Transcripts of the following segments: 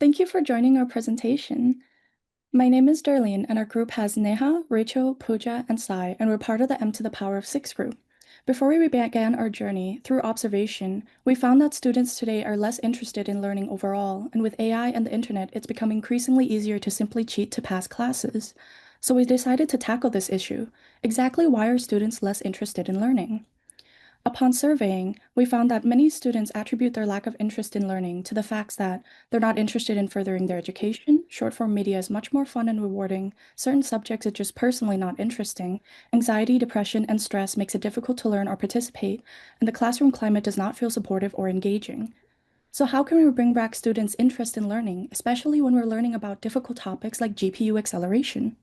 Thank you for joining our presentation. My name is Darlene, and our group has Neha, Rachel, Pooja, and Sai, and we're part of the M to the power of 6 group. Before we began our journey, through observation, we found that students today are less interested in learning overall, and with AI and the internet, it's become increasingly easier to simply cheat to pass classes. So we decided to tackle this issue. Exactly why are students less interested in learning? Upon surveying, we found that many students attribute their lack of interest in learning to the facts that they're not interested in furthering their education, short-form media is much more fun and rewarding, certain subjects are just personally not interesting, anxiety, depression, and stress makes it difficult to learn or participate, and the classroom climate does not feel supportive or engaging. So how can we bring back students' interest in learning, especially when we're learning about difficult topics like GPU acceleration?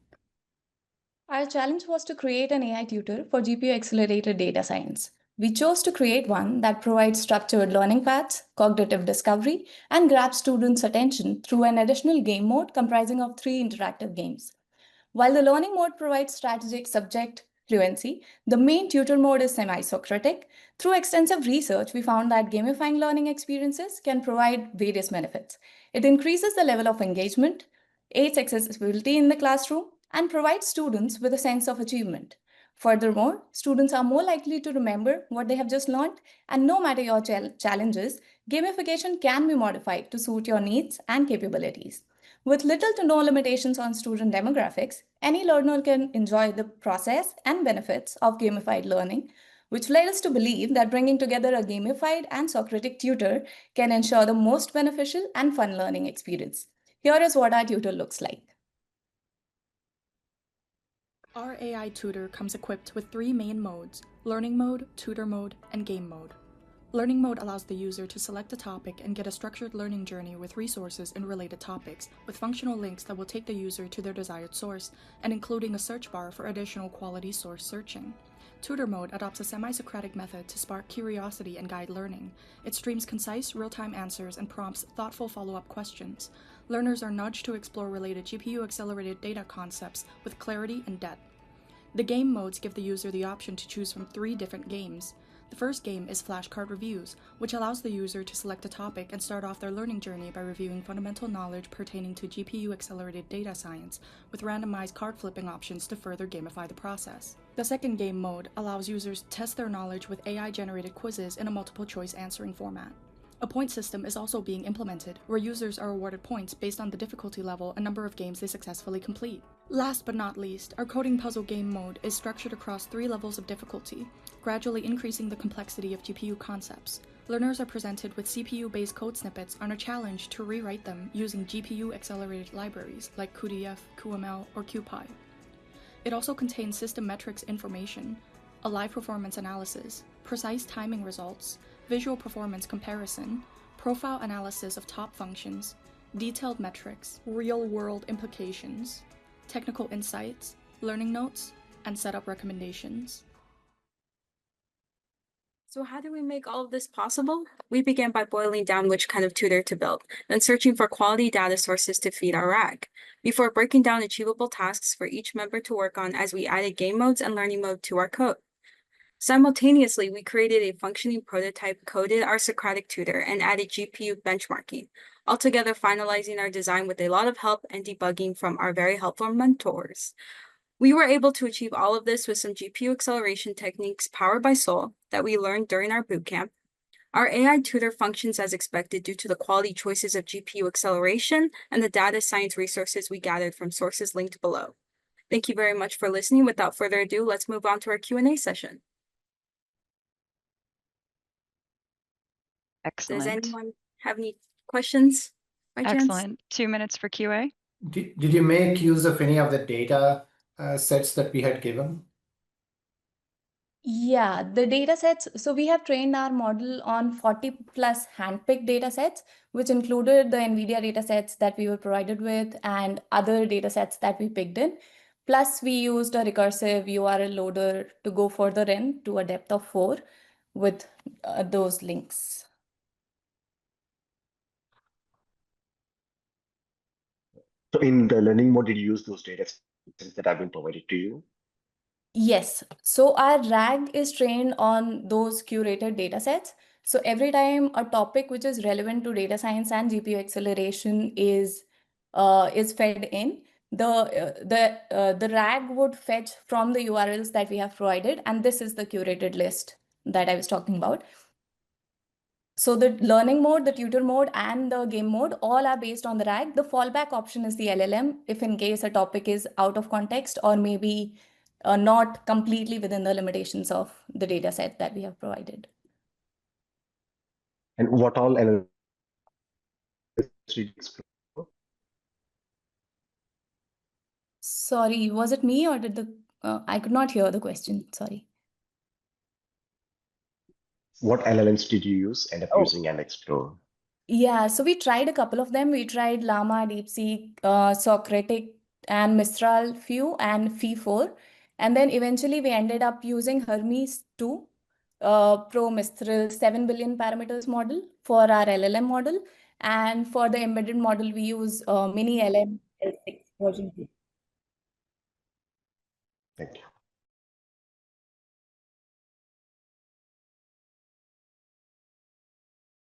Our challenge was to create an AI tutor for GPU accelerated data science. We chose to create one that provides structured learning paths, cognitive discovery, and grabs students' attention through an additional game mode comprising of 3 interactive games. While the learning mode provides strategic subject fluency, the main tutor mode is semi-Socratic. Through extensive research, we found that gamifying learning experiences can provide various benefits. It increases the level of engagement, aids accessibility in the classroom, and provides students with a sense of achievement. Furthermore, students are more likely to remember what they have just learned, and no matter your challenges, gamification can be modified to suit your needs and capabilities. With little to no limitations on student demographics, any learner can enjoy the process and benefits of gamified learning, which led us to believe that bringing together a gamified and Socratic tutor can ensure the most beneficial and fun learning experience. Here is what our tutor looks like. Our AI tutor comes equipped with 3 main modes: learning mode, tutor mode, and game mode. Learning mode allows the user to select a topic and get a structured learning journey with resources in related topics, with functional links that will take the user to their desired source, and including a search bar for additional quality source searching. Tutor mode adopts a semi-Socratic method to spark curiosity and guide learning. It streams concise, real-time answers and prompts thoughtful follow-up questions. Learners are nudged to explore related GPU-accelerated data concepts with clarity and depth. The game modes give the user the option to choose from 3 different games. The first game is flashcard reviews, which allows the user to select a topic and start off their learning journey by reviewing fundamental knowledge pertaining to GPU-accelerated data science, with randomized card flipping options to further gamify the process. The second game mode allows users to test their knowledge with AI-generated quizzes in a multiple-choice answering format. A point system is also being implemented, where users are awarded points based on the difficulty level and number of games they successfully complete. Last but not least, our coding puzzle game mode is structured across 3 levels of difficulty, gradually increasing the complexity of GPU concepts. Learners are presented with CPU-based code snippets and are challenged to rewrite them using GPU-accelerated libraries like cuDF, cuML, or CuPy. It also contains system metrics information, a live performance analysis, precise timing results, visual performance comparison, profile analysis of top functions, detailed metrics, real-world implications, technical insights, learning notes, and setup recommendations. So how do we make all of this possible? We began by boiling down which kind of tutor to build, then searching for quality data sources to feed our RAG, before breaking down achievable tasks for each member to work on as we added game modes and learning mode to our code. Simultaneously, we created a functioning prototype, coded our Socratic tutor, and added GPU benchmarking, altogether finalizing our design with a lot of help and debugging from our very helpful mentors. We were able to achieve all of this with some GPU acceleration techniques powered by Sol that we learned during our bootcamp. Our AI tutor functions as expected due to the quality choices of GPU acceleration and the data science resources we gathered from sources linked below. Thank you very much for listening. Without further ado, let's move on to our Q&A session. Excellent. Does anyone have any questions by chance? Excellent. 2 minutes for QA. Did you make use of any of the data sets that we had given? Yeah, the data sets. So we have trained our model on 40 plus handpicked data sets, which included the NVIDIA data sets that we were provided with and other data sets that we picked in. Plus, we used a recursive URL loader to go further in to a depth of 4 with those links. So in the learning mode, did you use those data sets that have been provided to you? Yes. So our RAG is trained on those curated data sets. So every time a topic which is relevant to data science and GPU acceleration is fed in, the RAG would fetch from the URLs that we have provided, and this is the curated list that I was talking about. So the learning mode, the tutor mode, and the game mode all are based on the RAG. The fallback option is the LLM, if in case a topic is out of context or maybe not completely within the limitations of the data set that we have provided. And what all LLMs did you explore? Sorry, was it me or did I could not hear the question, sorry. What LLMs did you use, end up using and explore? Yeah, so we tried a couple of them. We tried Llama, DeepSeek, Socratic, and Mistral few, and Phi4. And then eventually we ended up using Hermes 2, Pro Mistral 7 billion parameters model for our LLM model. And for the embedded model, we use Mini LM L6 version 2. Thank you.